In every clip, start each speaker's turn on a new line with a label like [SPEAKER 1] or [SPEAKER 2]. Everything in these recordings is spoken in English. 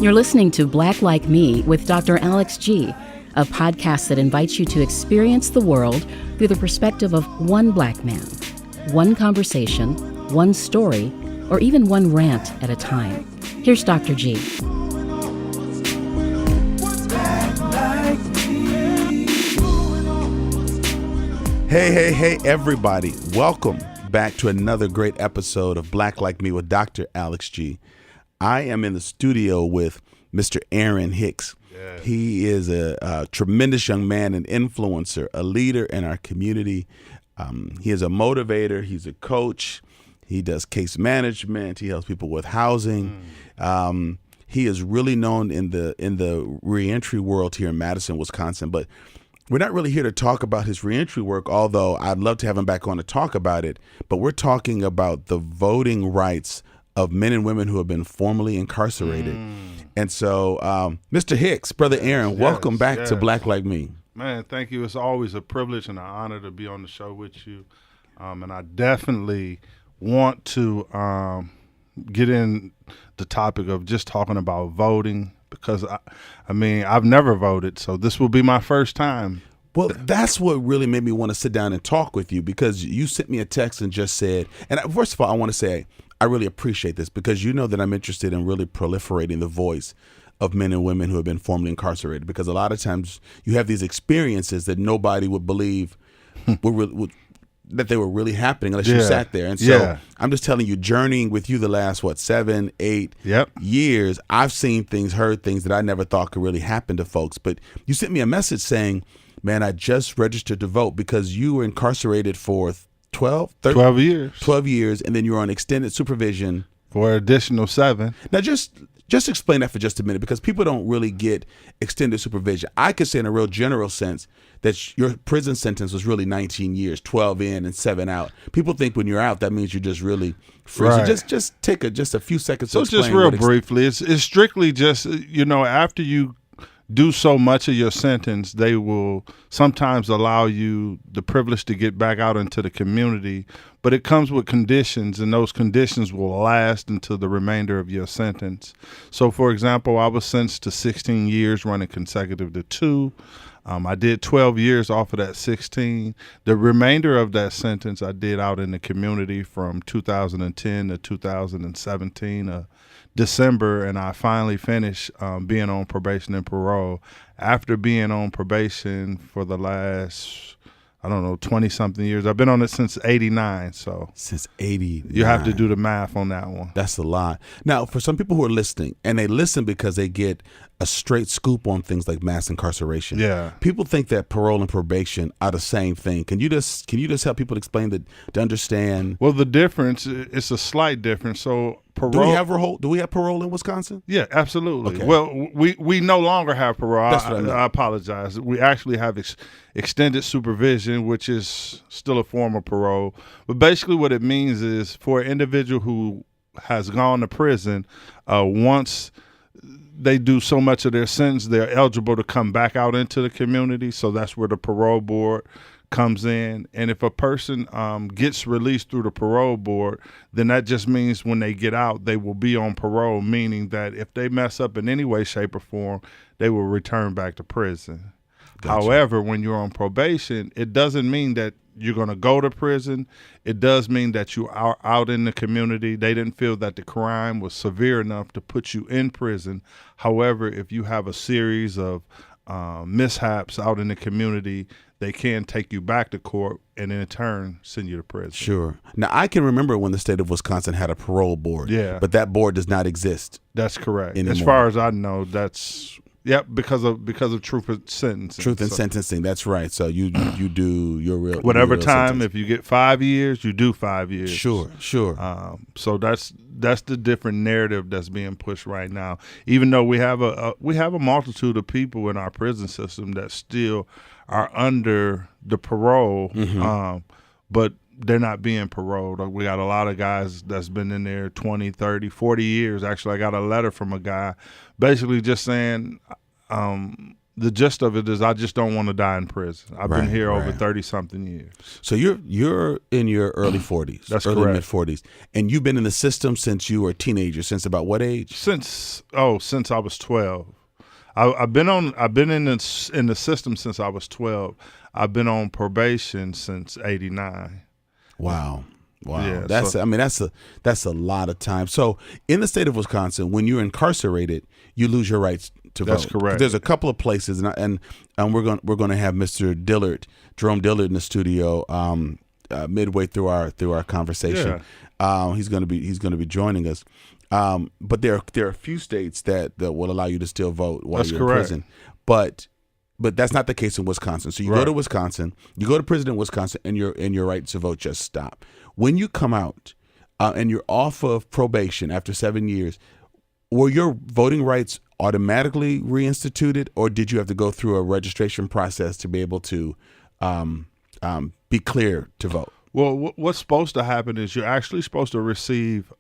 [SPEAKER 1] You're listening to Black Like Me with Dr. Alex G., a podcast that invites you to experience the world through the perspective of one black man, one conversation, one story, or even one rant at a time. Here's Dr. G.
[SPEAKER 2] Hey, everybody. Welcome back to another great episode of Black Like Me with Dr. Alex G. I am in the studio with Mr. Aaron Hicks. Yes. He is a tremendous young man, an influencer, a leader in our community. He is a motivator. He's a coach. He does case management. He helps people with housing. He is really known in the reentry world here in Madison, Wisconsin. But we're not really here to talk about his reentry work, although I'd love to have him back on to talk about it. But we're talking about the voting rights of men and women who have been formerly incarcerated. And so, Mr. Hicks, Brother Aaron, welcome back to Black Like Me.
[SPEAKER 3] Man, thank you. It's always a privilege and an honor to be on the show with you. And I definitely want to get in the topic of just talking about voting because, I mean, I've never voted, so this will be my first time.
[SPEAKER 2] Well, that's what really made me want to sit down and talk with you, because you sent me a text and just said, and first of all, I want to say I really appreciate this, because you know that I'm interested in really proliferating the voice of men and women who have been formerly incarcerated, because a lot of times you have these experiences that nobody would believe that they were really happening unless you sat there. And so I'm just telling you, journeying with you the last, 7, 8 years, I've seen things, heard things that I never thought could really happen to folks. But you sent me a message saying, man, I just registered to vote because you were incarcerated for 12 years, and then you were on extended supervision
[SPEAKER 3] for an additional 7.
[SPEAKER 2] Now, just explain that for just a minute, because people don't really get extended supervision. I could say in a real general sense that your prison sentence was really 19 years, 12 in and 7 out. People think when you're out, that means you're just really free. Right. So just take a few seconds to explain.
[SPEAKER 3] So just real briefly, it's strictly just, after you do so much of your sentence, they will sometimes allow you the privilege to get back out into the community, but it comes with conditions, and those conditions will last until the remainder of your sentence. So, for example, I was sentenced to 16 years running consecutive to 2. I did 12 years off of that 16. The remainder of that sentence I did out in the community from 2010 to 2017, December, and I finally finished being on probation and parole. After being on probation for the last, 20-something years. I've been on it since 89. So
[SPEAKER 2] since 89.
[SPEAKER 3] You have to do the math on that one.
[SPEAKER 2] That's a lot. Now, for some people who are listening, and they listen because they get a straight scoop on things like mass incarceration.
[SPEAKER 3] Yeah.
[SPEAKER 2] People think that parole and probation are the same thing. Can you just help people explain that, to understand?
[SPEAKER 3] Well, the difference, it's a slight difference. So parole.
[SPEAKER 2] Do we have parole in Wisconsin?
[SPEAKER 3] Yeah, absolutely.
[SPEAKER 2] Okay.
[SPEAKER 3] Well, we no longer have parole.
[SPEAKER 2] That's what I mean.
[SPEAKER 3] I apologize. We actually have extended supervision, which is still a form of parole. But basically what it means is for an individual who has gone to prison, once they do so much of their sentence, they're eligible to come back out into the community. So that's where the parole board comes in. And if a person gets released through the parole board, then that just means when they get out, they will be on parole, meaning that if they mess up in any way, shape, or form, they will return back to prison. Gotcha. However, when you're on probation, it doesn't mean that you're going to go to prison. It does mean that you are out in the community. They didn't feel that the crime was severe enough to put you in prison. However, if you have a series of mishaps out in the community, they can take you back to court and in turn send you to prison.
[SPEAKER 2] Sure. Now, I can remember when the state of Wisconsin had a parole board.
[SPEAKER 3] Yeah.
[SPEAKER 2] But that board does not exist.
[SPEAKER 3] That's correct.
[SPEAKER 2] Anymore.
[SPEAKER 3] As far as I know, that's... Yep, because of truth in sentencing.
[SPEAKER 2] Truth in sentencing, that's right. So you do your real
[SPEAKER 3] whatever
[SPEAKER 2] your real
[SPEAKER 3] time.
[SPEAKER 2] sentence.
[SPEAKER 3] If you get 5 years, you do 5 years.
[SPEAKER 2] Sure.
[SPEAKER 3] So that's the different narrative that's being pushed right now. Even though we have a multitude of people in our prison system that still are under the parole, but they're not being paroled. We got a lot of guys that's been in there 20, 30, 40 years. Actually, I got a letter from a guy basically just saying the gist of it is I just don't want to die in prison. I've been here over 30-something years.
[SPEAKER 2] So you're in your early 40s.
[SPEAKER 3] That's
[SPEAKER 2] early
[SPEAKER 3] correct.
[SPEAKER 2] mid-40s. And you've been in the system since you were a teenager. Since about what age?
[SPEAKER 3] Since I was 12. I've been in the system since I was 12. I've been on probation since '89.
[SPEAKER 2] Wow.
[SPEAKER 3] Yeah,
[SPEAKER 2] that's a lot of time. So in the state of Wisconsin, when you're incarcerated, you lose your rights to vote.
[SPEAKER 3] That's correct.
[SPEAKER 2] There's a couple of places, and we're going to have Mr. Dillard, Jerome Dillard, in the studio midway through our conversation.
[SPEAKER 3] Yeah.
[SPEAKER 2] He's going to be joining us. But there are a few states that will allow you to still vote while
[SPEAKER 3] That's
[SPEAKER 2] you're
[SPEAKER 3] correct.
[SPEAKER 2] in prison. But that's not the case in Wisconsin. So you go to Wisconsin, you go to prison in Wisconsin, and your right to vote just stop. When you come out and you're off of probation after 7 years, were your voting rights automatically reinstituted, or did you have to go through a registration process to be able to be clear to vote?
[SPEAKER 3] Well, what's supposed to happen is you're actually supposed to receive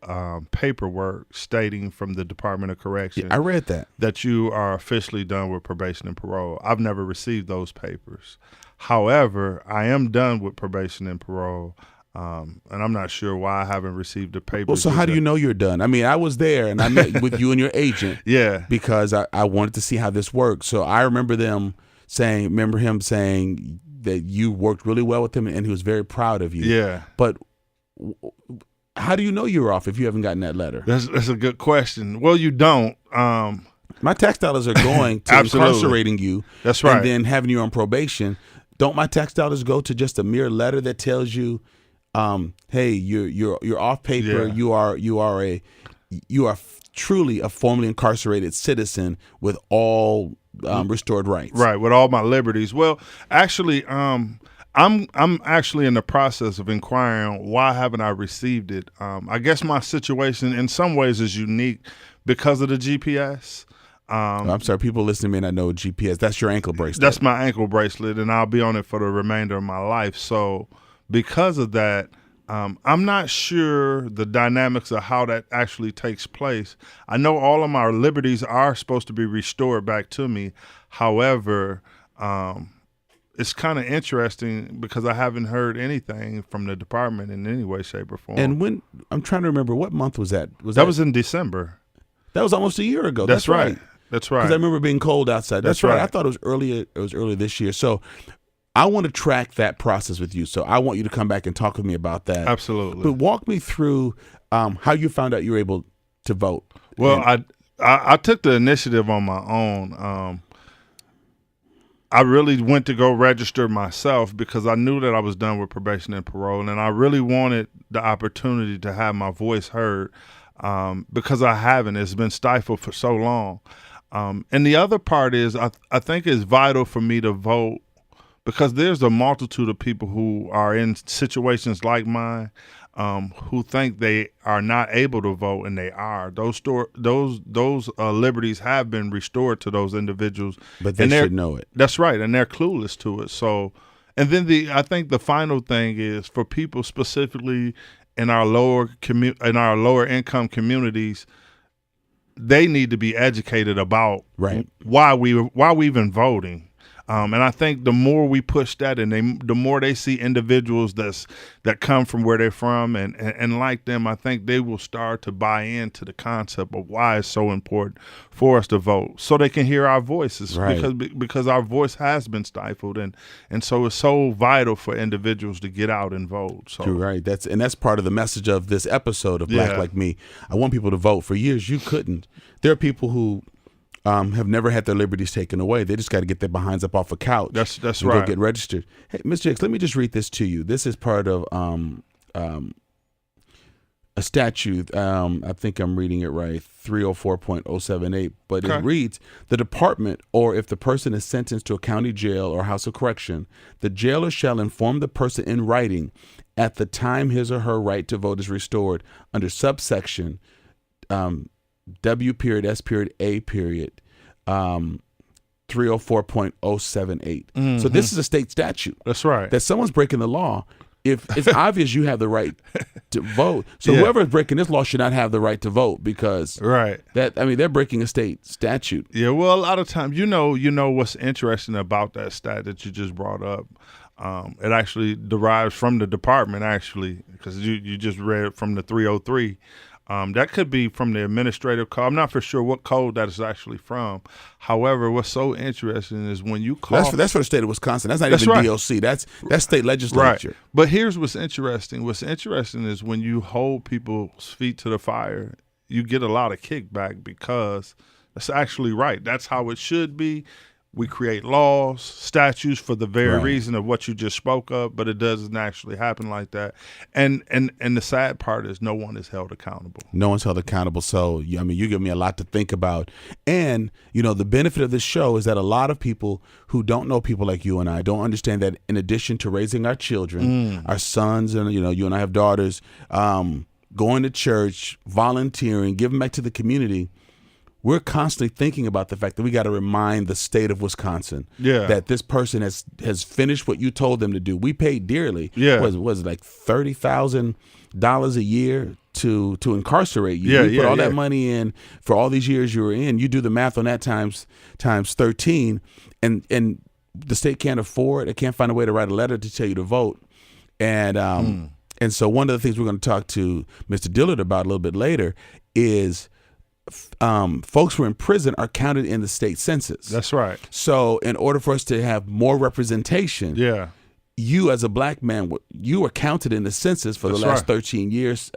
[SPEAKER 3] paperwork stating from the Department of Corrections.
[SPEAKER 2] Yeah, I read that
[SPEAKER 3] you are officially done with probation and parole. I've never received those papers. However, I am done with probation and parole. And I'm not sure why I haven't received the papers.
[SPEAKER 2] Well, so how do you know you're done? I mean, I was there and I met with you and your agent.
[SPEAKER 3] Yeah.
[SPEAKER 2] Because I wanted to see how this worked. So I remember him saying that you worked really well with him and he was very proud of you.
[SPEAKER 3] Yeah.
[SPEAKER 2] But how do you know you're off if you haven't gotten that letter?
[SPEAKER 3] That's a good question. Well, you don't.
[SPEAKER 2] My tax dollars are going to incarcerating you.
[SPEAKER 3] That's right.
[SPEAKER 2] And then having you on probation. Don't my tax dollars go to just a mere letter that tells you, hey, you're off paper.
[SPEAKER 3] Yeah.
[SPEAKER 2] You are truly a formerly incarcerated citizen with all restored rights.
[SPEAKER 3] Right, with all my liberties. Well, actually, I'm actually in the process of inquiring why haven't I received it. I guess my situation in some ways is unique because of the GPS.
[SPEAKER 2] I'm sorry, people listening may not know GPS. That's your ankle bracelet.
[SPEAKER 3] That's my ankle bracelet, and I'll be on it for the remainder of my life. So because of that, I'm not sure the dynamics of how that actually takes place. I know all of my liberties are supposed to be restored back to me. However, it's kind of interesting because I haven't heard anything from the department in any way, shape, or form.
[SPEAKER 2] And when I'm trying to remember, what month was that?
[SPEAKER 3] That was in December.
[SPEAKER 2] That was almost a year ago.
[SPEAKER 3] That's right. That's right.
[SPEAKER 2] Because I remember being cold outside. That's right. I thought it was earlier. It was earlier this year. So I want to track that process with you. So I want you to come back and talk with me about that.
[SPEAKER 3] Absolutely.
[SPEAKER 2] But walk me through how you found out you were able to vote.
[SPEAKER 3] Well, I took the initiative on my own. I really went to go register myself because I knew that I was done with probation and parole, and I really wanted the opportunity to have my voice heard because I haven't. It's been stifled for so long. And the other part is I think it's vital for me to vote because there's a multitude of people who are in situations like mine who think they are not able to vote, and they are. Those liberties have been restored to those individuals,
[SPEAKER 2] but they should know it.
[SPEAKER 3] That's right, and they're clueless to it. So, and then I think the final thing is for people specifically in our lower income communities, they need to be educated about why we even voting. And I think the more we push that, and the more they see individuals that come from where they're from and like them, I think they will start to buy into the concept of why it's so important for us to vote, so they can hear our voices, because our voice has been stifled, and so it's so vital for individuals to get out and vote. So
[SPEAKER 2] you're right. That's part of the message of this episode of Black Like Me. I want people to vote. For years, you couldn't. There are people who have never had their liberties taken away. They just got to get their behinds up off a couch.
[SPEAKER 3] That's
[SPEAKER 2] and
[SPEAKER 3] right.
[SPEAKER 2] Go get registered. Hey, Mr. Hicks, let me just read this to you. This is part of a statute. I think I'm reading it right, 304.078. But it reads, the department, or if the person is sentenced to a county jail or house of correction, the jailer shall inform the person in writing at the time his or her right to vote is restored under subsection W period S period A period 304.078. So this is a state statute.
[SPEAKER 3] That's right.
[SPEAKER 2] That someone's breaking the law. if it's obvious you have the right to vote, so whoever is breaking this law should not have the right to vote because they're breaking a state statute.
[SPEAKER 3] Yeah, well, a lot of times, you know what's interesting about that stat that you just brought up. It actually derives from the department, actually, because you just read from the 303. That could be from the administrative code. I'm not for sure what code that is actually from. However, what's so interesting is when you call.
[SPEAKER 2] That's for the state of Wisconsin. That's not even DOC. That's state legislature.
[SPEAKER 3] Right. But here's what's interesting. What's interesting is when you hold people's feet to the fire, you get a lot of kickback because that's actually right. That's how it should be. We create laws, statutes for the very reason of what you just spoke of, but it doesn't actually happen like that. And the sad part is no one is held accountable.
[SPEAKER 2] No one's held accountable. So, you give me a lot to think about. And, the benefit of this show is that a lot of people who don't know people like you and I don't understand that in addition to raising our children, our sons, and, you and I have daughters, going to church, volunteering, giving back to the community, we're constantly thinking about the fact that we got to remind the state of Wisconsin that this person has finished what you told them to do. We paid dearly. Was it like $30,000 a year to incarcerate you? We put all that money in for all these years you were in. You do the math on that times 13, and the state can't afford. It can't find a way to write a letter to tell you to vote. And so one of the things we're going to talk to Mr. Dillard about a little bit later is. Folks who are in prison are counted in the state census.
[SPEAKER 3] That's right.
[SPEAKER 2] So in order for us to have more representation, you as a black man, you were counted in the census for the last 13 years,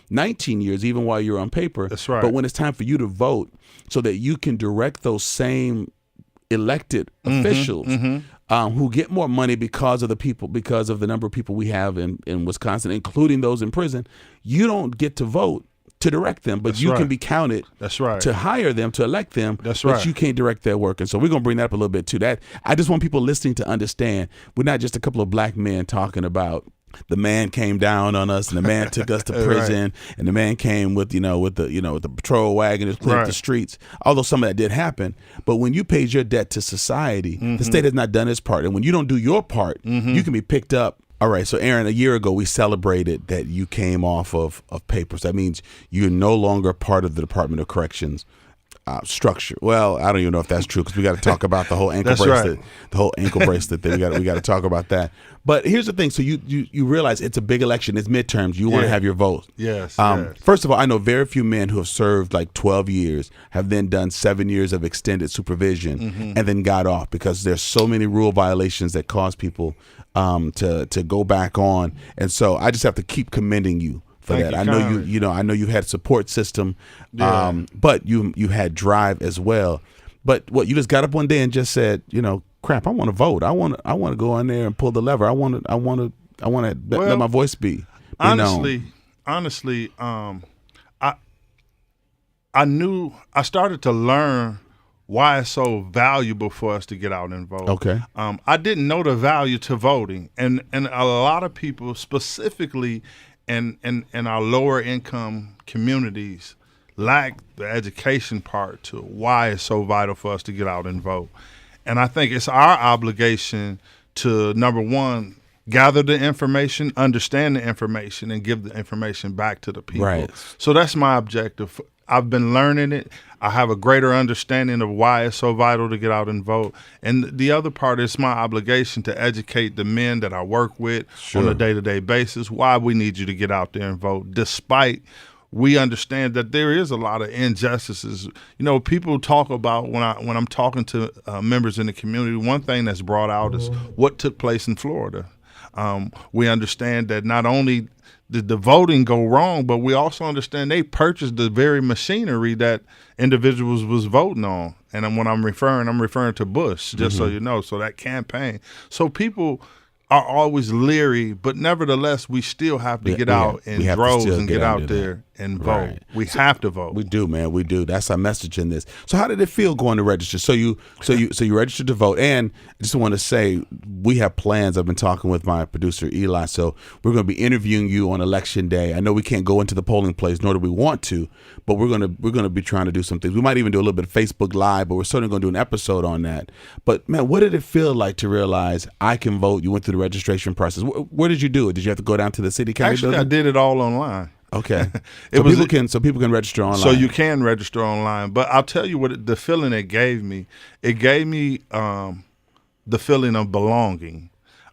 [SPEAKER 2] 19 years, even while you're on paper.
[SPEAKER 3] That's right.
[SPEAKER 2] But when it's time for you to vote so that you can direct those same elected officials who get more money because of the number of people we have in Wisconsin, including those in prison, you don't get to vote to direct them, but you can be counted to hire them, to elect them, but you can't direct their work. And so we're going to bring that up a little bit too. That I just want people listening to understand we're not just a couple of black men talking about the man came down on us and the man took us to prison and the man came with the patrol wagon to clean up the streets. Although some of that did happen, but when you paid your debt to society, the state has not done its part. And when you don't do your part, you can be picked up. All right, so Aaron, a year ago we celebrated that you came off of papers. That means you're no longer part of the Department of Corrections structure. Well, I don't even know if that's true because we got to talk about the whole ankle bracelet. The whole ankle bracelet thing. We got to talk about that. But here's the thing: so you realize it's a big election. It's midterms. You want to have your vote.
[SPEAKER 3] Yes.
[SPEAKER 2] First of all, I know very few men who have served like 12 years have then done 7 years of extended supervision and then got off because there's so many rule violations that cause people to go back on. And so I just have to keep commending you for that. I know I know you had a support system, but you had drive as well. But you just got up one day and just said, crap, I want to vote. I want to go in there and pull the lever. I want to let my voice be.
[SPEAKER 3] Honestly, I started to learn why it's so valuable for us to get out and vote.
[SPEAKER 2] Okay.
[SPEAKER 3] I didn't know the value to voting, and a lot of people, specifically in our lower income communities, lack the education part to why it's so vital for us to get out and vote. And I think it's our obligation to, number one, gather the information, understand the information, and give the information back to the people.
[SPEAKER 2] Right.
[SPEAKER 3] So that's my objective. I've been learning it. I have a greater understanding of why it's so vital to get out and vote. And the other part is my obligation to educate the men that I work with on a day-to-day basis why we need you to get out there and vote, despite we understand that there is a lot of injustices. People talk about when I'm talking to members in the community, one thing that's brought out is what took place in Florida. We understand that not only did the voting go wrong, but we also understand they purchased the very machinery that individuals was voting on. And when I'm referring to Bush, just so you know, so that campaign. So people are always leery, but nevertheless, we still have to get out in droves and get out there and vote.
[SPEAKER 2] Right.
[SPEAKER 3] We have to vote.
[SPEAKER 2] We do, man. We do. That's our message in this. So how did it feel going to register? So you registered to vote, and I just want to say we have plans. I've been talking with my producer Eli, so we're going to be interviewing you on election day. I know we can't go into the polling place, nor do we want to, but we're going to be trying to do some things. We might even do a little bit of Facebook Live, but we're certainly going to do an episode on that. But man, what did it feel like to realize I can vote? You went through the registration process. Where did you do it? Did you have to go down to the city county
[SPEAKER 3] Actually,
[SPEAKER 2] building?
[SPEAKER 3] I did it all online.
[SPEAKER 2] Okay. So people can register online.
[SPEAKER 3] So you can register online. But I'll tell you what the feeling it gave me. It gave me the feeling of belonging.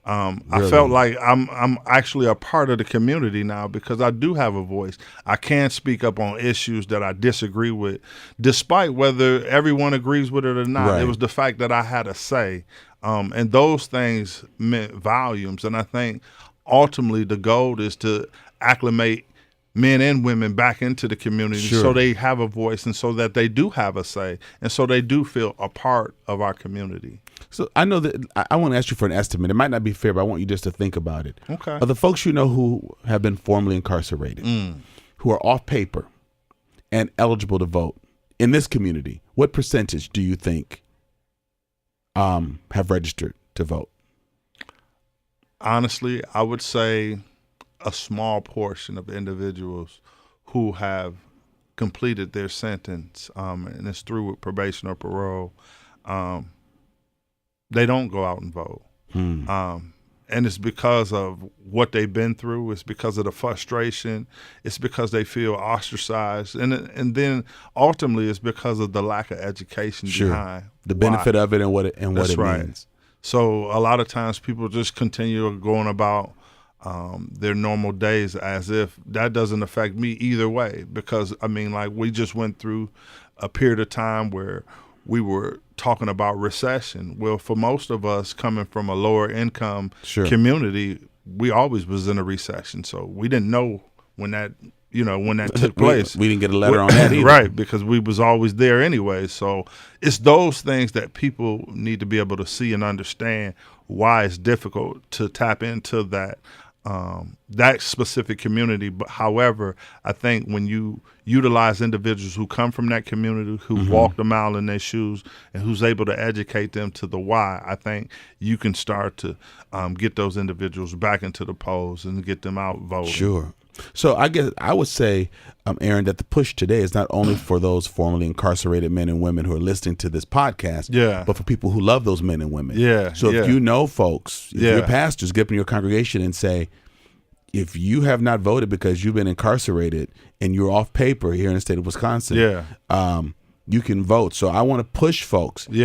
[SPEAKER 3] Really? I felt like I'm actually a part of the community now because I do have a voice. I can speak up on issues that I disagree with, despite whether everyone agrees with it or not.
[SPEAKER 2] Right.
[SPEAKER 3] It was the fact that I had a say. And those things meant volumes. And I think ultimately the goal is to acclimate men and women back into the community so they have a voice and so that they do have a say and so they do feel a part of our community.
[SPEAKER 2] So I know that I want to ask you for an estimate. It might not be fair, but I want you just to think about it.
[SPEAKER 3] Okay.
[SPEAKER 2] Of the folks you know who have been formerly incarcerated, who are off paper and eligible to vote in this community, what percentage do you think have registered to vote?
[SPEAKER 3] Honestly, I would say a small portion of individuals who have completed their sentence, and it's through with probation or parole, they don't go out and vote. And it's because of what they've been through. It's because of the frustration. It's because they feel ostracized. And then ultimately it's because of the lack of education behind
[SPEAKER 2] the benefit of it and what it means.
[SPEAKER 3] So a lot of times people just continue going about their normal days as if that doesn't affect me either way. Because, I mean, like we just went through a period of time where we were talking about recession. Well, for most of us coming from a lower income community, we always was in a recession. So we didn't know when that took place.
[SPEAKER 2] We didn't get a letter on that either.
[SPEAKER 3] Right, because we was always there anyway. So it's those things that people need to be able to see and understand why it's difficult to tap into that specific community. But however, I think when you utilize individuals who come from that community, who walk the mile in their shoes, and who's able to educate them to the why, I think you can start to get those individuals back into the polls and get them out voting.
[SPEAKER 2] Sure. So I guess I would say, Aaron, that the push today is not only for those formerly incarcerated men and women who are listening to this podcast, but for people who love those men and women. So if you know folks, if your pastors, get up in your congregation and say, if you have not voted because you've been incarcerated and you're off paper here in the state of Wisconsin, you can vote. So I want to push folks. We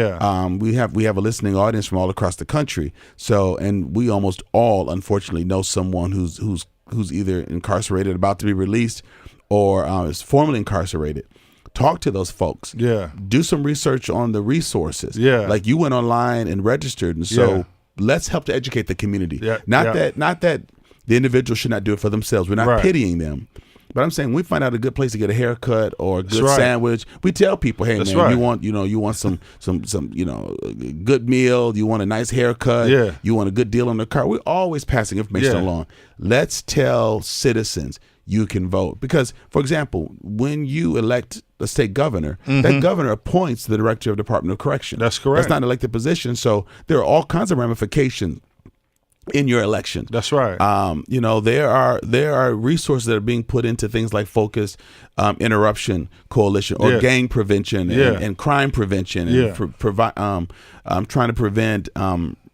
[SPEAKER 2] have a listening audience from all across the country. So, and we almost all, unfortunately, know someone who's either incarcerated, about to be released, or is formerly incarcerated. Talk to those folks. Do some research on the resources. Like you went online and registered, and so let's help to educate the community. Not that the individual should not do it for themselves. We're not pitying them. But I'm saying when we find out a good place to get a haircut or a good sandwich, we tell people, hey man, you want some good meal, you want a nice haircut, you want a good deal on the car. We're always passing information along. Let's tell citizens you can vote. Because, for example, when you elect a state governor, that governor appoints the director of the Department of Correction.
[SPEAKER 3] That's correct.
[SPEAKER 2] That's not an elected position. So there are all kinds of ramifications in your election.
[SPEAKER 3] That's right.
[SPEAKER 2] There are resources that are being put into things like Focus Interruption Coalition or gang prevention and crime prevention and trying to prevent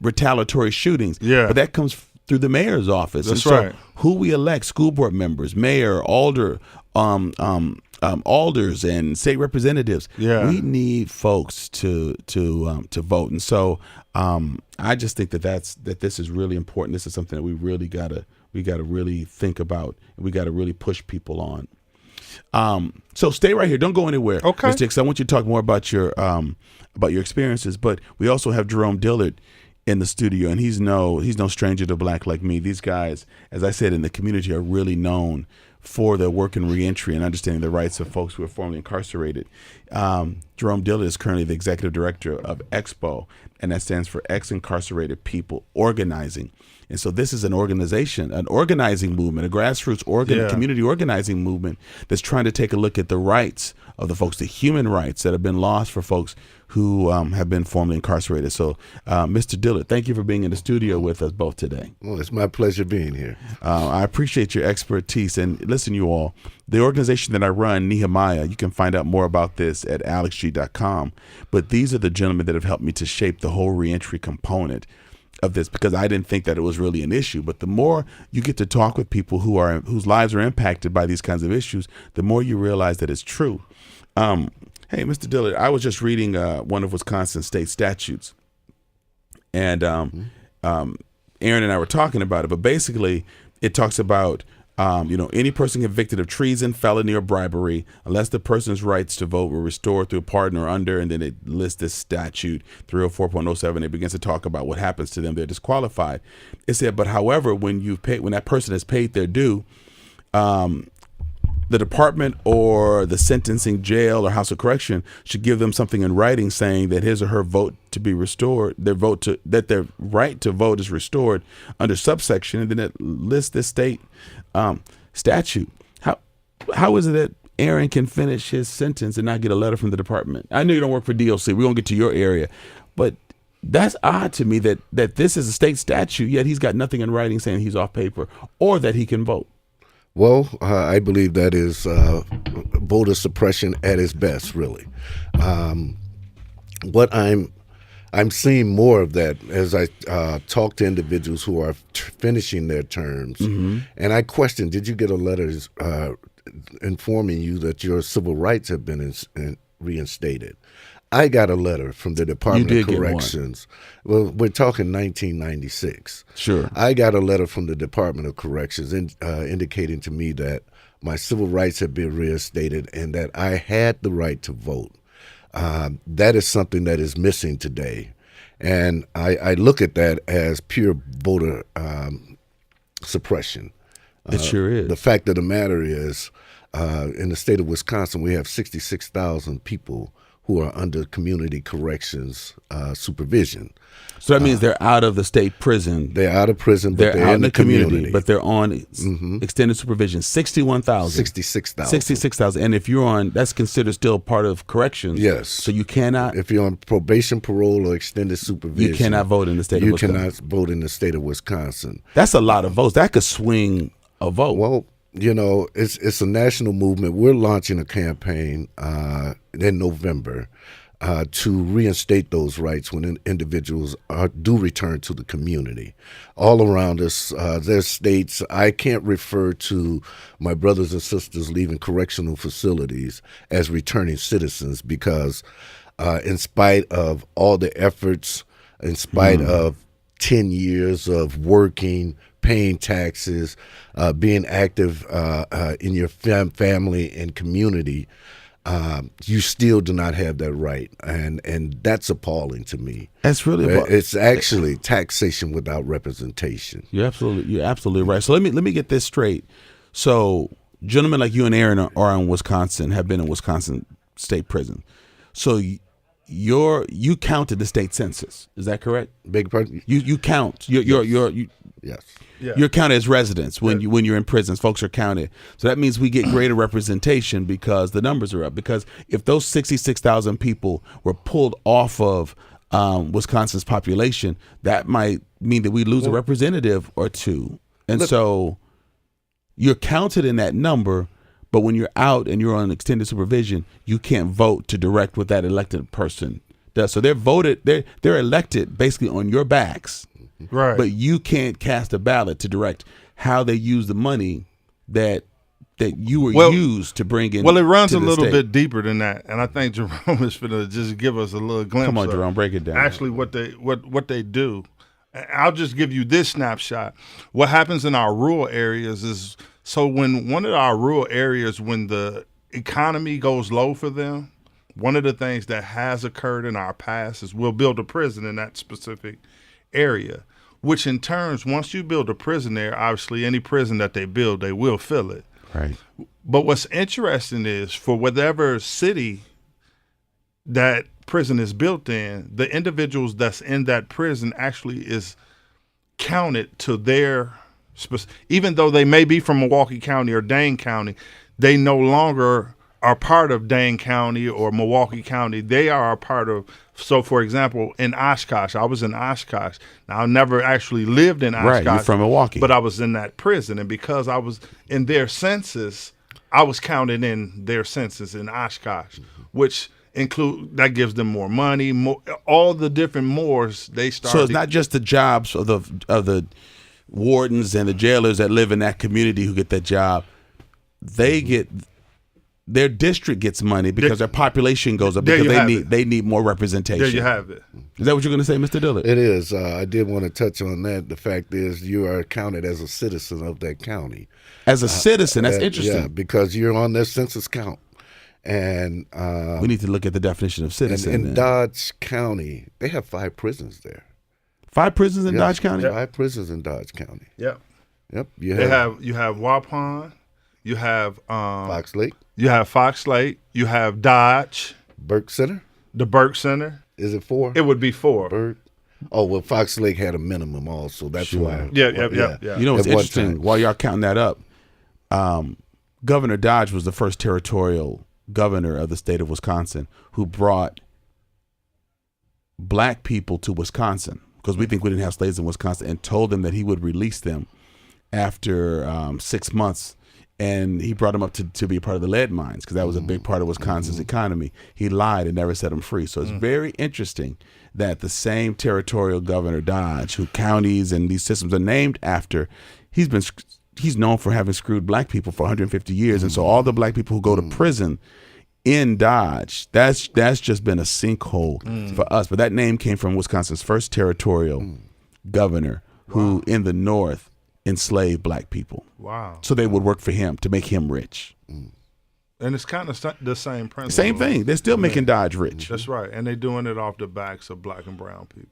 [SPEAKER 2] retaliatory shootings. But that comes through the mayor's office.
[SPEAKER 3] That's
[SPEAKER 2] right. So who we elect, school board members, mayor, alders and state representatives. We need folks to vote, and so I just think that this is really important. This is something that we really gotta really think about, and we gotta really push people on. So stay right here. Don't go anywhere.
[SPEAKER 3] Okay.
[SPEAKER 2] Mr. Hicks, I want you to talk more about your experiences, but we also have Jerome Dillard in the studio, and he's no stranger to Black Like Me. These guys, as I said, in the community are really known for their work in reentry and understanding the rights of folks who are formerly incarcerated. Jerome Dillard is currently the executive director of EXPO. and that stands for Ex-Incarcerated People Organizing. And so this is an organization, an organizing movement, a grassroots community organizing movement that's trying to take a look at the rights of the folks, the human rights that have been lost for folks who have been formerly incarcerated. So, Mr. Dillard, thank you for being in the studio with us both today.
[SPEAKER 4] Well, it's my pleasure being here.
[SPEAKER 2] I appreciate your expertise. And listen, you all, the organization that I run, Nehemiah, you can find out more about this at alexg.com. But these are the gentlemen that have helped me to shape the whole reentry component of this, because I didn't think that it was really an issue. But the more you get to talk with people whose lives are impacted by these kinds of issues, the more you realize that it's true. Hey, Mr. Dillard, I was just reading one of Wisconsin state statutes, and Aaron and I were talking about it. But basically, it talks about any person convicted of treason, felony, or bribery, unless the person's rights to vote were restored through a pardon or under, and then it lists this statute 304.07. It begins to talk about what happens to them. They're disqualified. It said, but however, when that person has paid their due, the department or the sentencing jail or house of correction should give them something in writing saying that his or her vote to be restored, that their right to vote is restored under subsection, and then it lists this state statute. How is it that Aaron can finish his sentence and not get a letter from the department? I know you don't work for DLC. We won't get to your area, but that's odd to me that this is a state statute, yet he's got nothing in writing saying he's off paper or that he can vote.
[SPEAKER 4] Well, I believe that is voter suppression at its best, really. What I'm seeing more of that as I talk to individuals who are finishing their terms, and I question, did you get a letter informing you that your civil rights have been reinstated? I got a letter from the Department of Corrections. Well, we're talking 1996.
[SPEAKER 2] Sure.
[SPEAKER 4] I got a letter from the Department of Corrections indicating to me that my civil rights had been reinstated and that I had the right to vote. That is something that is missing today. And I look at that as pure voter suppression.
[SPEAKER 2] It sure is.
[SPEAKER 4] The fact of the matter is, in the state of Wisconsin, we have 66,000 people who are under community corrections supervision.
[SPEAKER 2] So that means they're out of the state prison.
[SPEAKER 4] They're out of prison, but they're
[SPEAKER 2] out
[SPEAKER 4] in the community.
[SPEAKER 2] But they're on extended supervision. 61,000.
[SPEAKER 4] 66,000.
[SPEAKER 2] 66,000. And if you're on, that's considered still part of corrections.
[SPEAKER 4] Yes.
[SPEAKER 2] So you cannot.
[SPEAKER 4] If you're on probation, parole, or extended supervision,
[SPEAKER 2] you cannot vote in the state of Wisconsin.
[SPEAKER 4] You cannot vote in the state of Wisconsin.
[SPEAKER 2] That's a lot of votes. That could swing a vote.
[SPEAKER 4] Well, it's a national movement. We're launching a campaign in November to reinstate those rights when individuals do return to the community. All around us, there's states. I can't refer to my brothers and sisters leaving correctional facilities as returning citizens because in spite of all the efforts, in spite of 10 years of working, paying taxes, being active in your family and community, you still do not have that right, and that's appalling to me.
[SPEAKER 2] That's really
[SPEAKER 4] it's actually taxation without representation.
[SPEAKER 2] You're absolutely right. So let me get this straight. So gentlemen like you and Aaron are in Wisconsin, have been in Wisconsin state prison. So you counted the state census. Is that correct?
[SPEAKER 4] Beg your pardon?
[SPEAKER 2] You count.
[SPEAKER 4] Yes.
[SPEAKER 3] Yeah.
[SPEAKER 2] You're counted as residents when you're in prisons. Folks are counted. So that means we get greater representation because the numbers are up. Because if those 66,000 people were pulled off of Wisconsin's population, that might mean that we lose a representative or two. And so you're counted in that number, but when you're out and you're on extended supervision, you can't vote to direct what that elected person does. So they're elected basically on your backs.
[SPEAKER 3] Right.
[SPEAKER 2] But you can't cast a ballot to direct how they use the money that you were used to bring in.
[SPEAKER 3] Well, it runs a little bit deeper than that, and I think Jerome is going to just give us a little glimpse.
[SPEAKER 2] Come on, Jerome, break it down.
[SPEAKER 3] Actually, what they do. I'll just give you this snapshot. What happens in our rural areas is, so when one of our rural areas, when the economy goes low for them, one of the things that has occurred in our past is we'll build a prison in that specific area, which in turn, once you build a prison there, obviously any prison that they build, they will fill it.
[SPEAKER 2] Right.
[SPEAKER 3] But what's interesting is for whatever city that prison is built in, the individuals that's in that prison actually is counted to their, even though they may be from Milwaukee County or Dane County, they no longer are part of Dane County or Milwaukee County. They are a part of, so for example, in Oshkosh, I was in Oshkosh. Now, I never actually lived in Oshkosh.
[SPEAKER 2] Right, you're from Milwaukee.
[SPEAKER 3] But I was in that prison, and because I was in their census, I was counted in their census in Oshkosh, which that gives them more money, all the different mores they started.
[SPEAKER 2] So it's not just the jobs of the wardens and the jailers that live in that community who get that job. They get, their district gets money because their population goes up because they need more representation.
[SPEAKER 3] There you have it.
[SPEAKER 2] Is that what you're going to say, Mr. Dillard?
[SPEAKER 4] It is. I did want to touch on that. The fact is, you are counted as a citizen of that county.
[SPEAKER 2] As a citizen, that's interesting.
[SPEAKER 4] Yeah, because you're on their census count. And
[SPEAKER 2] we need to look at the definition of citizen.
[SPEAKER 4] In Dodge County, they have 5 prisons there.
[SPEAKER 2] 5 prisons in Dodge County?
[SPEAKER 4] 5 prisons in Dodge County.
[SPEAKER 3] Yep.
[SPEAKER 4] Yep.
[SPEAKER 3] You have Waupun, you have
[SPEAKER 4] Fox Lake.
[SPEAKER 3] You have Fox Lake. You have Dodge.
[SPEAKER 4] Burke Center.
[SPEAKER 3] The Burke Center.
[SPEAKER 4] Is it 4?
[SPEAKER 3] It would be 4.
[SPEAKER 4] Burke. Oh, well, Fox Lake had a minimum also. That's why.
[SPEAKER 3] Yeah.
[SPEAKER 2] You know what's interesting? While y'all counting that up, Governor Dodge was the first territorial governor of the state of Wisconsin who brought black people to Wisconsin, because we think we didn't have slaves in Wisconsin, and told them that he would release them after 6 months. And he brought them up to be a part of the lead mines, because that was a big part of Wisconsin's economy. He lied and never set them free. So it's very interesting that the same territorial Governor Dodge, who counties and these systems are named after, he's known for having screwed black people for 150 years. And so all the black people who go to prison in Dodge, that's just been a sinkhole for us. But that name came from Wisconsin's first territorial governor, who in the North enslaved black people.
[SPEAKER 3] Wow.
[SPEAKER 2] So they would work for him to make him rich.
[SPEAKER 3] And it's kind of the same principle.
[SPEAKER 2] Same thing. They're still making Dodge rich.
[SPEAKER 3] That's right. And they're doing it off the backs of black and brown people.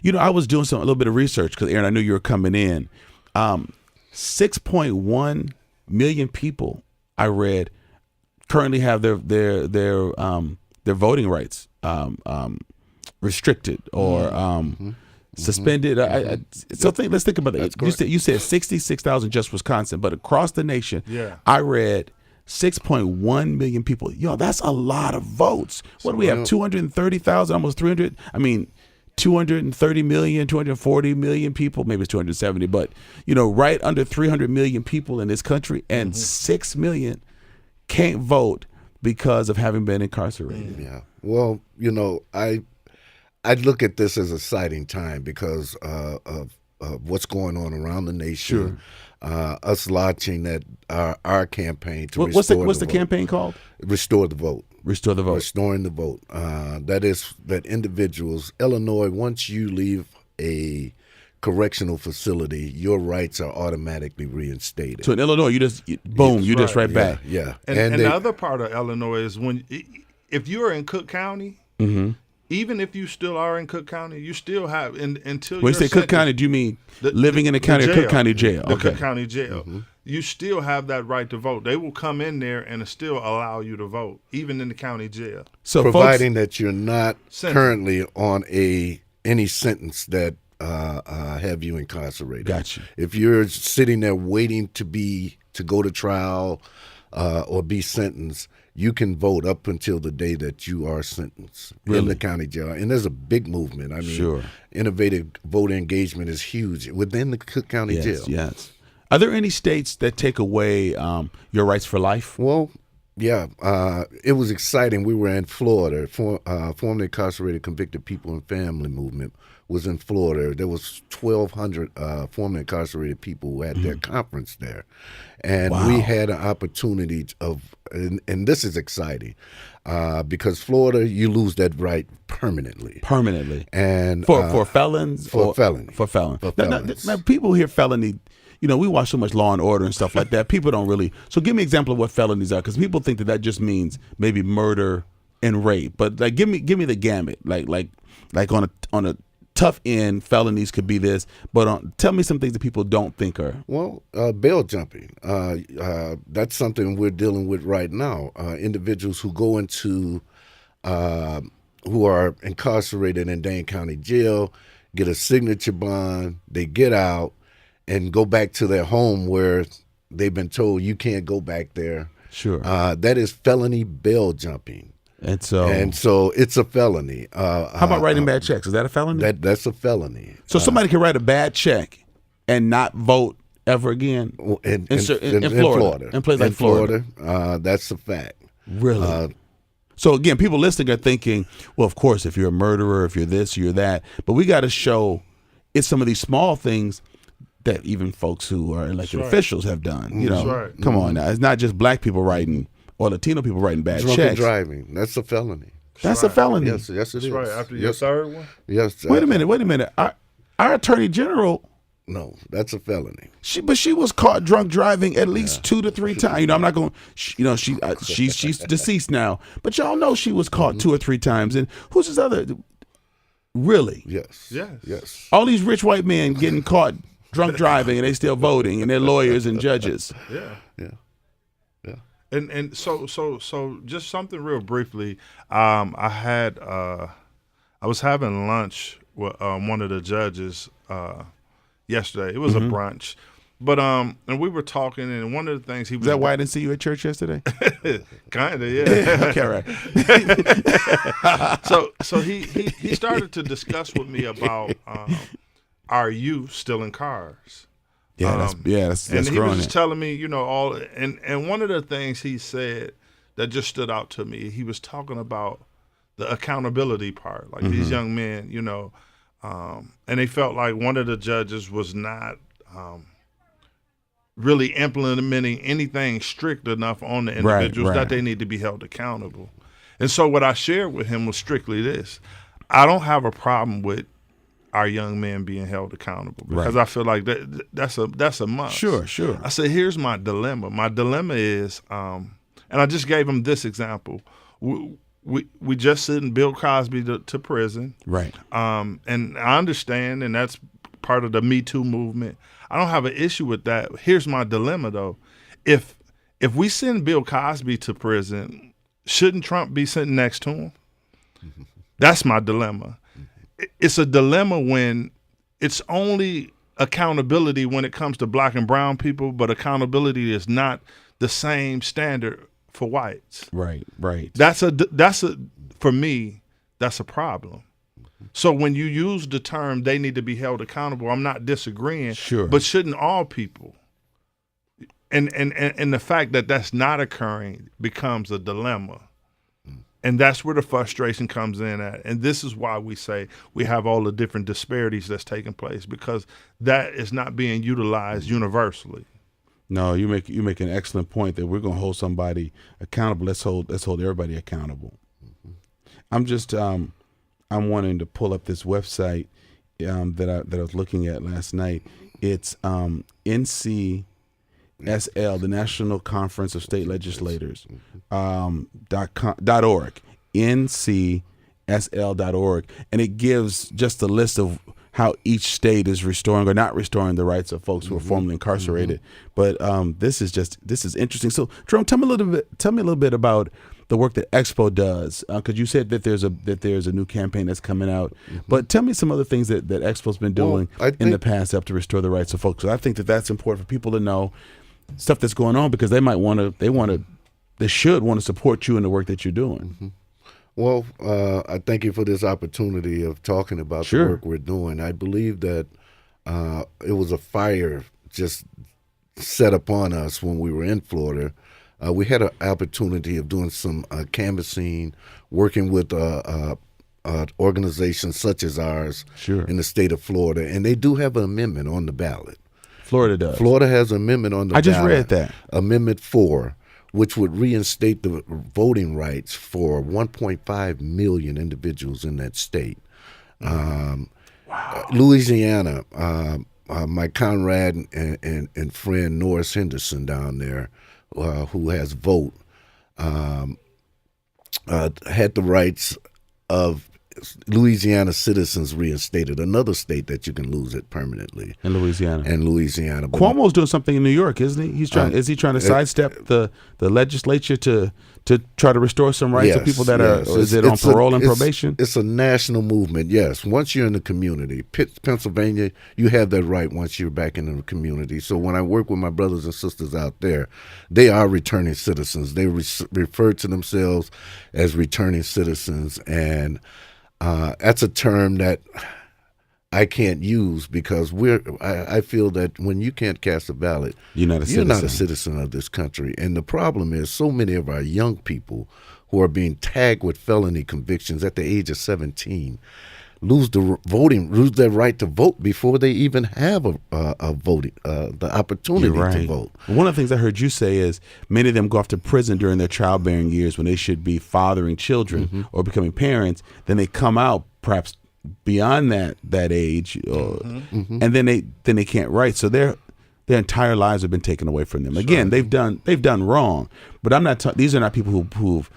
[SPEAKER 2] You know, I was doing a little bit of research because, Aaron, I knew you were coming in. 6.1 million people, I read, currently have their voting rights restricted or suspended. Let's think about that. You said 66,000 just Wisconsin, but across the nation, I read 6.1 million people. Yo, that's a lot of votes. What do we have? 230,000, almost 300. I mean, 230 million, 240 million people. Maybe it's 270, but right under 300 million people in this country, and 6 million can't vote because of having been incarcerated.
[SPEAKER 4] Yeah. Well, I look at this as a exciting time because of what's going on around the nation. Sure. Us launching our campaign to
[SPEAKER 2] what's the campaign called?
[SPEAKER 4] Restore the vote.
[SPEAKER 2] Restore the vote.
[SPEAKER 4] Restoring the vote. That is that individuals, Illinois, once you leave a correctional facility, your rights are automatically reinstated.
[SPEAKER 2] So in Illinois, you just right back.
[SPEAKER 4] Yeah.
[SPEAKER 3] And the other part of Illinois is if you're in Cook County, even if you still are in Cook County, you still have until
[SPEAKER 2] when you say Cook County, do you mean living in the county or Cook County jail?
[SPEAKER 3] The Cook County jail. You still have that right to vote. They will come in there and still allow you to vote, even in the county jail.
[SPEAKER 4] So providing that you're not currently on any sentence that have you incarcerated.
[SPEAKER 2] Gotcha.
[SPEAKER 4] If you're sitting there waiting to go to trial or be sentenced, you can vote up until the day that you are sentenced in the county jail. And there's a big movement. I mean, innovative voter engagement is huge within the Cook County jail.
[SPEAKER 2] Yes. Are there any states that take away your rights for life?
[SPEAKER 4] Well, yeah. It was exciting. We were in Florida. Formerly incarcerated convicted people and family movement was in Florida. There was 1,200 formerly incarcerated people who had their conference there. And we had an opportunity and this is exciting, because Florida, you lose that right permanently. And
[SPEAKER 2] for felons?
[SPEAKER 4] For felony.
[SPEAKER 2] For felons. Now, people hear felony, we watch so much Law and Order and stuff like that. People don't really. So give me an example of what felonies are, because people think that just means maybe murder and rape. But give me the gamut. Like on a tough end, felonies could be this, but tell me some things that people don't think are.
[SPEAKER 4] Well, bail jumping. That's something we're dealing with right now. Individuals who go into who are incarcerated in Dane County Jail, get a signature bond, they get out and go back to their home where they've been told you can't go back there.
[SPEAKER 2] Sure.
[SPEAKER 4] That is felony bail jumping.
[SPEAKER 2] And so
[SPEAKER 4] it's a felony.
[SPEAKER 2] How about writing bad checks? Is that a felony?
[SPEAKER 4] That's a felony.
[SPEAKER 2] So somebody can write a bad check and not vote ever again
[SPEAKER 4] in
[SPEAKER 2] Florida. In places like Florida.
[SPEAKER 4] That's a fact.
[SPEAKER 2] Really? So again, people listening are thinking, well, of course, if you're a murderer, if you're this, you're that. But we got to show it's some of these small things that even folks who are elected officials have done. You know, come on now. It's not just black people writing or Latino people writing bad
[SPEAKER 4] Drunken
[SPEAKER 2] checks.
[SPEAKER 4] driving. That's a felony.
[SPEAKER 2] That's a felony.
[SPEAKER 4] Yes, it is.
[SPEAKER 3] Right. After your third one?
[SPEAKER 4] Yes.
[SPEAKER 2] Wait a minute. Our attorney general.
[SPEAKER 4] No, that's a felony.
[SPEAKER 2] But she was caught drunk driving at least 2 to 3 times. You know, I'm not going. She's deceased now, but y'all know she was caught 2 or 3 times. And who's this other? Really?
[SPEAKER 4] Yes.
[SPEAKER 2] All these rich white men getting caught drunk driving, and they still voting, and they're lawyers and judges.
[SPEAKER 3] Yeah. And so just something real briefly. I was having lunch with one of the judges yesterday. It was a brunch, but and we were talking, and one of the things he was.
[SPEAKER 2] Is that why I didn't see you at church yesterday?
[SPEAKER 3] Kinda, yeah.
[SPEAKER 2] Okay, right.
[SPEAKER 3] So he started to discuss with me about our youth stealing cars.
[SPEAKER 2] That's
[SPEAKER 3] and he
[SPEAKER 2] growing.
[SPEAKER 3] was just telling me, you know, and one of the things he said that just stood out to me, he was talking about the accountability part, like these young men, you know, and they felt like one of the judges was not really implementing anything strict enough on the individuals that they need to be held accountable. And so what I shared with him was strictly this: I don't have a problem with our young men being held accountable because I feel like that's a must.
[SPEAKER 2] Sure.
[SPEAKER 3] I said, here's my dilemma. My dilemma is, and I just gave him this example. We just sent Bill Cosby to prison.
[SPEAKER 2] Right.
[SPEAKER 3] And I understand, and that's part of the Me Too movement. I don't have an issue with that. Here's my dilemma, though. If we send Bill Cosby to prison, shouldn't Trump be sitting next to him? That's my dilemma. It's a dilemma when it's only accountability when it comes to black and brown people, but accountability is not the same standard for whites.
[SPEAKER 2] Right.
[SPEAKER 3] That's for me, that's a problem. So when you use the term they need to be held accountable, I'm not disagreeing.
[SPEAKER 2] Sure.
[SPEAKER 3] But shouldn't all people? And the fact that that's not occurring becomes a dilemma. And that's where the frustration comes in at. And this is why we say we have all the different disparities that's taking place, because that is not being utilized universally.
[SPEAKER 2] No, you make an excellent point that we're going to hold somebody accountable. Let's hold everybody accountable. I'm just I'm wanting to pull up this website that I was looking at last night. It's NCSL, the National Conference of State Legislators .org, NCSL.org, and it gives just a list of how each state is restoring or not restoring the rights of folks who are formerly incarcerated. But this is interesting. So, Jerome, tell me a little bit about the work that EXPO does, because you said that there's a new campaign that's coming out. But tell me some other things that EXPO's been doing in the past up to restore the rights of folks. So I think that's important for people to know stuff that's going on, because they should want to support you in the work that you're doing.
[SPEAKER 4] Well, I thank you for this opportunity of talking about the work we're doing. I believe that it was a fire just set upon us when we were in Florida. We had an opportunity of doing some canvassing, working with organizations such as ours in the state of Florida, and they do have an amendment on the ballot.
[SPEAKER 2] Florida does.
[SPEAKER 4] Florida has an amendment on the ballot.
[SPEAKER 2] I just read that.
[SPEAKER 4] Amendment 4, which would reinstate the voting rights for 1.5 million individuals in that state.
[SPEAKER 2] Wow.
[SPEAKER 4] Louisiana, my comrade and friend Norris Henderson down there, who has vote, had the rights of Louisiana citizens reinstated, another state that you can lose it permanently.
[SPEAKER 2] In Louisiana.
[SPEAKER 4] But
[SPEAKER 2] Cuomo's doing something in New York, isn't he? Is he trying to sidestep the legislature to try to restore some rights to people that are, is it on parole and probation?
[SPEAKER 4] It's a national movement, yes. Once you're in the community, Pennsylvania, you have that right once you're back in the community. So when I work with my brothers and sisters out there, they are returning citizens. They refer to themselves as returning citizens, and that's a term that I can't use because I feel that when you can't cast a ballot, you're not a citizen of this country. And the problem is so many of our young people who are being tagged with felony convictions at the age of 17 lose their right to vote before they even have a voting the opportunity to vote.
[SPEAKER 2] One of the things I heard you say is many of them go off to prison during their childbearing years when they should be fathering children or becoming parents. Then they come out perhaps beyond that age, and then they can't write. So their entire lives have been taken away from them. Again, they've done wrong, but I'm not. These are not people who've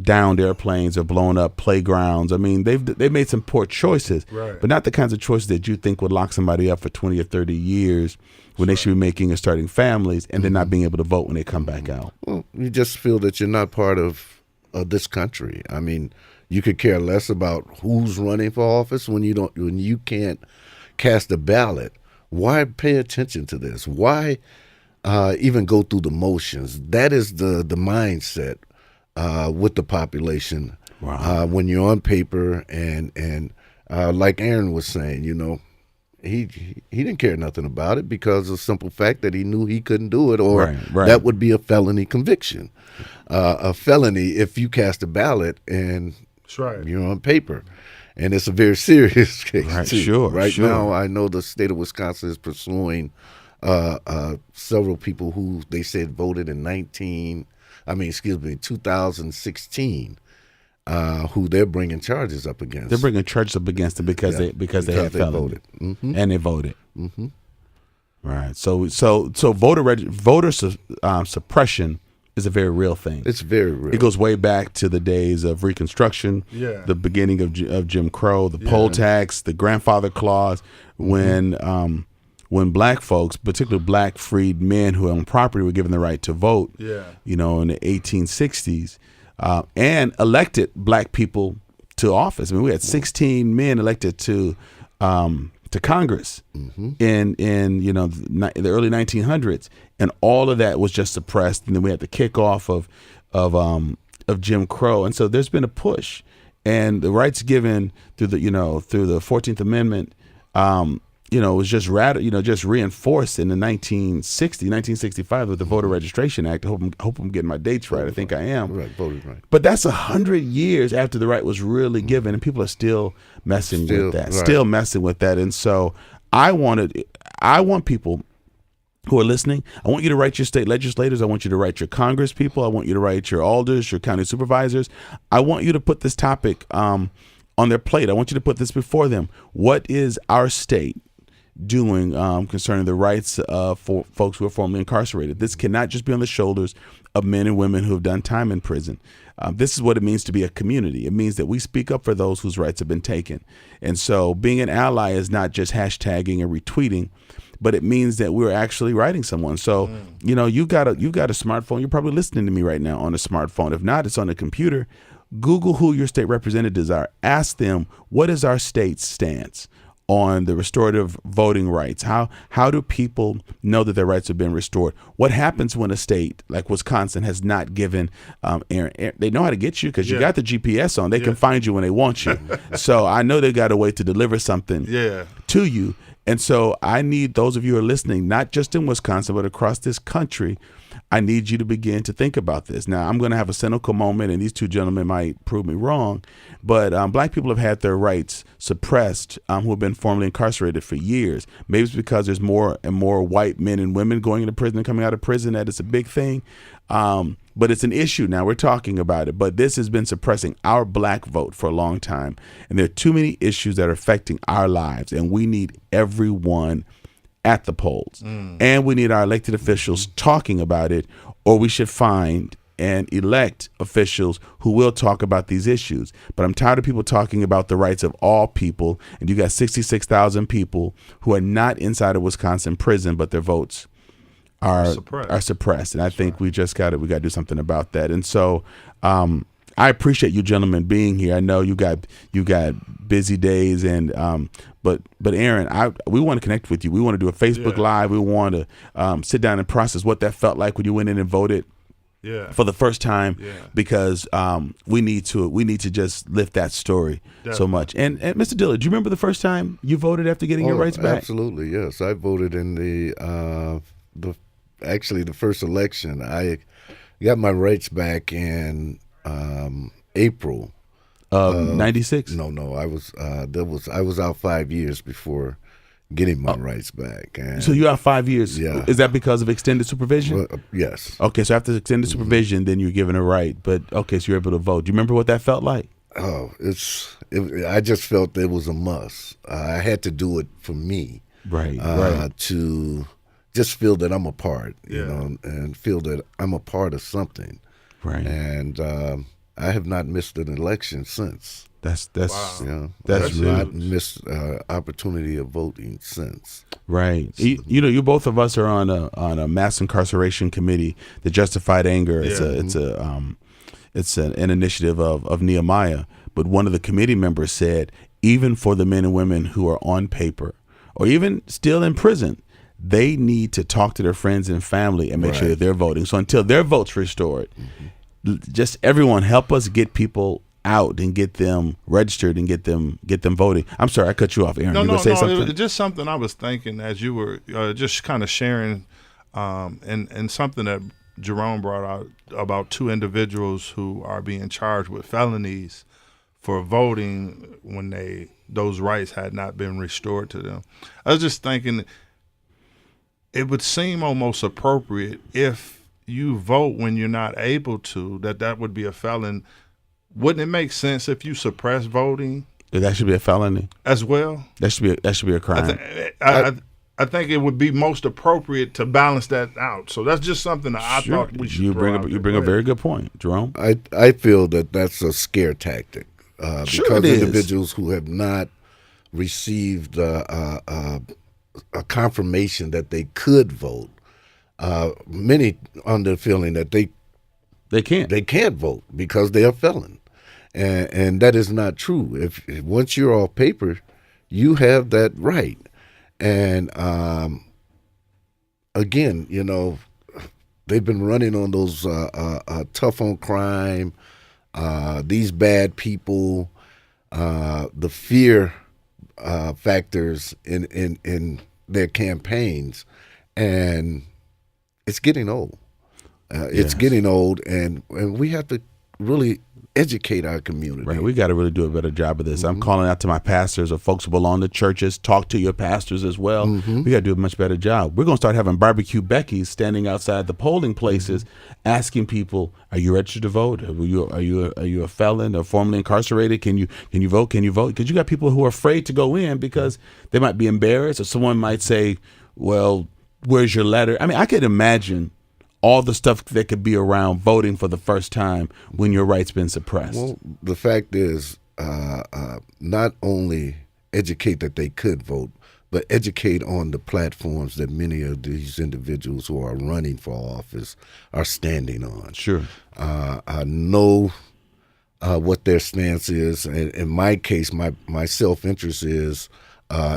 [SPEAKER 2] downed airplanes or blown up playgrounds. I mean, they've made some poor choices, but not the kinds of choices that you think would lock somebody up for 20 or 30 years when they should be making and starting families, and then not being able to vote when they come back out.
[SPEAKER 4] Well, you just feel that you're not part of this country. I mean, you could care less about who's running for office when you can't cast a ballot. Why pay attention to this? Why even go through the motions? That is the mindset with the population.
[SPEAKER 2] Wow.
[SPEAKER 4] When you're on paper and like Aaron was saying, he didn't care nothing about it because of the simple fact that he knew he couldn't do it, or that would be a felony conviction. A felony if you cast a ballot and you're on paper. And it's a very serious case, too. Right now, I know the state of Wisconsin is pursuing several people who they said voted in 2016, who they're bringing charges up against.
[SPEAKER 2] They're bringing charges up against them because they had voted and they voted.
[SPEAKER 4] Mm-hmm.
[SPEAKER 2] Right. So voter suppression is a very real thing.
[SPEAKER 4] It's very real.
[SPEAKER 2] It goes way back to the days of Reconstruction, the beginning of Jim Crow, the poll tax, the grandfather clause, when black folks, particularly black freed men who owned property, were given the right to vote, in the 1860s, and elected black people to office. I mean, we had 16 men elected to Congress in the early 1900s, and all of that was just suppressed. And then we had the kickoff of Jim Crow, and so there's been a push, and the rights given through the 14th Amendment, was just just reinforced in the 1965 with the Voter Registration Act. I hope I'm getting my dates right. I think I am.
[SPEAKER 4] Voted right.
[SPEAKER 2] But that's 100 years after the right was really given, and people are still messing with that. And so I want people who are listening, I want you to write your state legislators. I want you to write your Congress people. I want you to write your alders, your county supervisors. I want you to put this topic on their plate. I want you to put this before them. What is our state doing concerning the rights for folks who are formerly incarcerated? This cannot just be on the shoulders of men and women who have done time in prison. This is what it means to be a community. It means that we speak up for those whose rights have been taken. And so being an ally is not just hashtagging and retweeting, but it means that we're actually writing someone. So, you've got a smartphone. You're probably listening to me right now on a smartphone. If not, it's on a computer. Google who your state representatives are. Ask them, what is our state's stance on the restorative voting rights? How do people know that their rights have been restored? What happens when a state like Wisconsin has not given Aaron, they know how to get you because you got the GPS on. They can find you when they want you. So I know they got a way to deliver something to you. And so I need those of you who are listening, not just in Wisconsin, but across this country, I need you to begin to think about this. Now, I'm going to have a cynical moment, and these two gentlemen might prove me wrong, but black people have had their rights suppressed who have been formerly incarcerated for years. Maybe it's because there's more and more white men and women going into prison and coming out of prison that it's a big thing. But it's an issue now. We're talking about it. But this has been suppressing our black vote for a long time. And there are too many issues that are affecting our lives. And we need everyone at the polls. And we need our elected officials talking about it, or we should find and elect officials who will talk about these issues. But I'm tired of people talking about the rights of all people. And you got 66,000 people who are not inside of Wisconsin prison, but their votes are suppressed. And I think we got to do something about that. And so I appreciate you gentlemen being here. I know you got busy days, and but Aaron, we want to connect with you. We want to do a Facebook Live. We want to sit down and process what that felt like when you went in and voted for the first time, because we need to just lift that story so much. And Mr. Dillard, do you remember the first time you voted after getting your rights back?
[SPEAKER 4] Absolutely, yes. I voted in the first election. I got my rights back in April
[SPEAKER 2] of 96.
[SPEAKER 4] No, I was out 5 years before getting my rights back. And
[SPEAKER 2] so you're out 5 years.
[SPEAKER 4] Yeah.
[SPEAKER 2] Is that because of extended supervision?
[SPEAKER 4] Yes.
[SPEAKER 2] Okay, so after extended supervision, then you're given a right. But okay, so you're able to vote. Do you remember what that felt like?
[SPEAKER 4] Oh, I just felt it was a must. I had to do it for me.
[SPEAKER 2] Right.
[SPEAKER 4] To just feel that I'm a part, you know, and feel that I'm a part of something.
[SPEAKER 2] Right.
[SPEAKER 4] And I have not missed an election since.
[SPEAKER 2] That's
[SPEAKER 4] That's not missed opportunity of voting since.
[SPEAKER 2] Right. You both of us are on a mass incarceration committee, the Justified Anger. It's an initiative of Nehemiah. But one of the committee members said, even for the men and women who are on paper or even still in prison, they need to talk to their friends and family and make sure that they're voting. So until their vote's restored, just everyone help us get people out and get them registered and get them voting. I'm sorry, I cut you off, Aaron.
[SPEAKER 3] No,
[SPEAKER 2] something?
[SPEAKER 3] It was just something I was thinking as you were just kind of sharing, and something that Jerome brought out about two individuals who are being charged with felonies for voting when those rights had not been restored to them. I was just thinking it would seem almost appropriate if you vote when you're not able to, that would be a felon. Wouldn't it make sense if you suppress voting?
[SPEAKER 2] That should be a felony
[SPEAKER 3] as well.
[SPEAKER 2] That should be a crime.
[SPEAKER 3] I think it would be most appropriate to balance that out. So that's just something that I thought we should.
[SPEAKER 2] You bring a very good point, Jerome.
[SPEAKER 4] I feel that's a scare tactic because individuals who have not received a confirmation that they could vote, many under the feeling that they can't vote because they are felon. And that is not true. If once you're off paper, you have that right. And again, they've been running on those tough on crime, these bad people, the fear factors in their campaigns, and it's getting old. It's getting old, and we have to really educate our community.
[SPEAKER 2] Right, we got to really do a better job of this. I'm calling out to my pastors or folks who belong to churches. Talk to your pastors as well. We got to do a much better job. We're going to start having barbecue Beckys standing outside the polling places, asking people, "Are you registered to vote? Are you a felon or formerly incarcerated? Can you vote? Can you vote?" Because you got people who are afraid to go in because they might be embarrassed, or someone might say, "Well, where's your letter?" I mean, I could imagine all the stuff that could be around voting for the first time when your rights been suppressed.
[SPEAKER 4] Well, the fact is, not only educate that they could vote, but educate on the platforms that many of these individuals who are running for office are standing on.
[SPEAKER 2] Sure.
[SPEAKER 4] I know what their stance is. And in my case, my self-interest is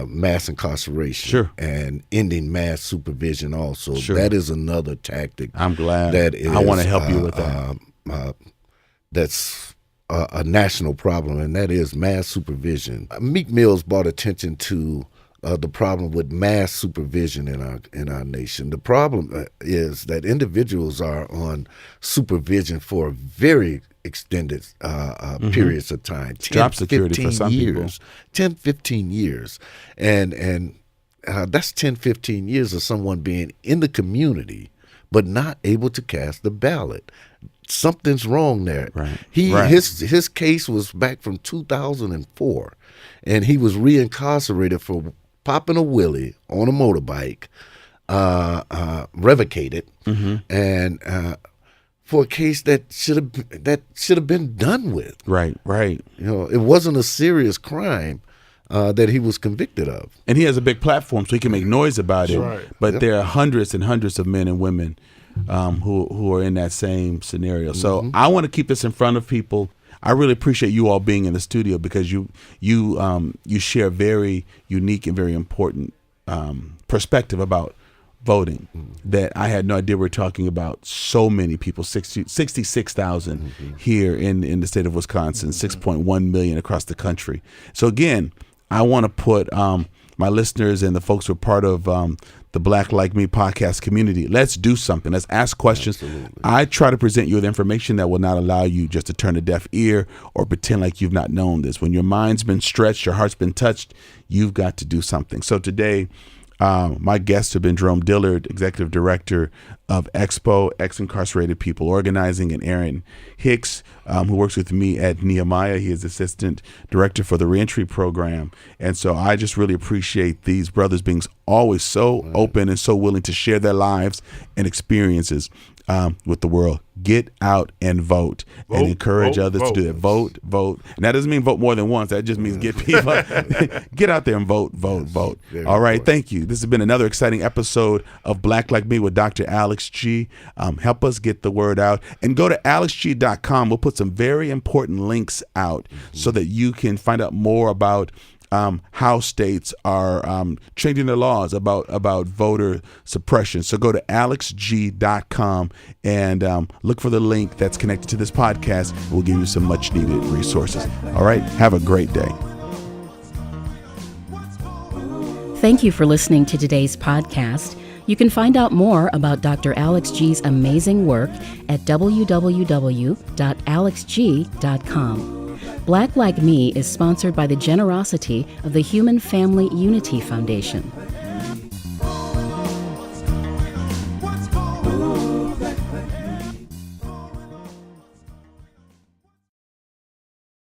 [SPEAKER 4] mass incarceration and ending mass supervision also.
[SPEAKER 2] Sure.
[SPEAKER 4] That is another tactic.
[SPEAKER 2] I'm glad. I want to help you with that.
[SPEAKER 4] That's a national problem, and that is mass supervision. Meek Mill's brought attention to the problem with mass supervision in our nation. The problem is that individuals are on supervision for very extended periods of time. 10,
[SPEAKER 2] job security for some
[SPEAKER 4] years, people. 10, 15 years. And that's 10, 15 years of someone being in the community but not able to cast the ballot. Something's wrong there.
[SPEAKER 2] Right.
[SPEAKER 4] His case was back from 2004, and he was reincarcerated for popping a wheelie on a motorbike, revocated, and for a case that should have been done with.
[SPEAKER 2] Right.
[SPEAKER 4] It wasn't a serious crime that he was convicted of.
[SPEAKER 2] And he has a big platform, so he can make noise about it.
[SPEAKER 3] Right.
[SPEAKER 2] But there are hundreds and hundreds of men and women who are in that same scenario. So I want to keep this in front of people. I really appreciate you all being in the studio because you share very unique and very important perspective about voting that I had no idea. We're talking about so many people, 66,000 here in the state of Wisconsin, 6.1 million across the country. So again, I want to put my listeners and the folks who are part of the Black Like Me podcast community. Let's do something. Let's ask questions.
[SPEAKER 4] Absolutely.
[SPEAKER 2] I try to present you with information that will not allow you just to turn a deaf ear or pretend like you've not known this. When your mind's been stretched, your heart's been touched, you've got to do something. So today, my guests have been Jerome Dillard, Executive Director of EXPO, Ex-Incarcerated People Organizing, and Aaron Hicks, who works with me at Nehemiah. He is Assistant Director for the Reentry Program. And so I just really appreciate these brothers being always so open and so willing to share their lives and experiences with the world. Get out and vote and encourage others to do that. Vote. And that doesn't mean vote more than once. That just means get people, get out there and vote. All right. Thank you. This has been another exciting episode of Black Like Me with Dr. Alex G. Help us get the word out and go to alexg.com. We'll put some very important links out so that you can find out more about how states are changing their laws about voter suppression. So go to alexg.com and look for the link that's connected to this podcast. We'll give you some much needed resources. All right. Have a great day.
[SPEAKER 1] Thank you for listening to today's podcast. You can find out more about Dr. Alex G's amazing work at www.alexg.com. Black Like Me is sponsored by the generosity of the Human Family Unity Foundation.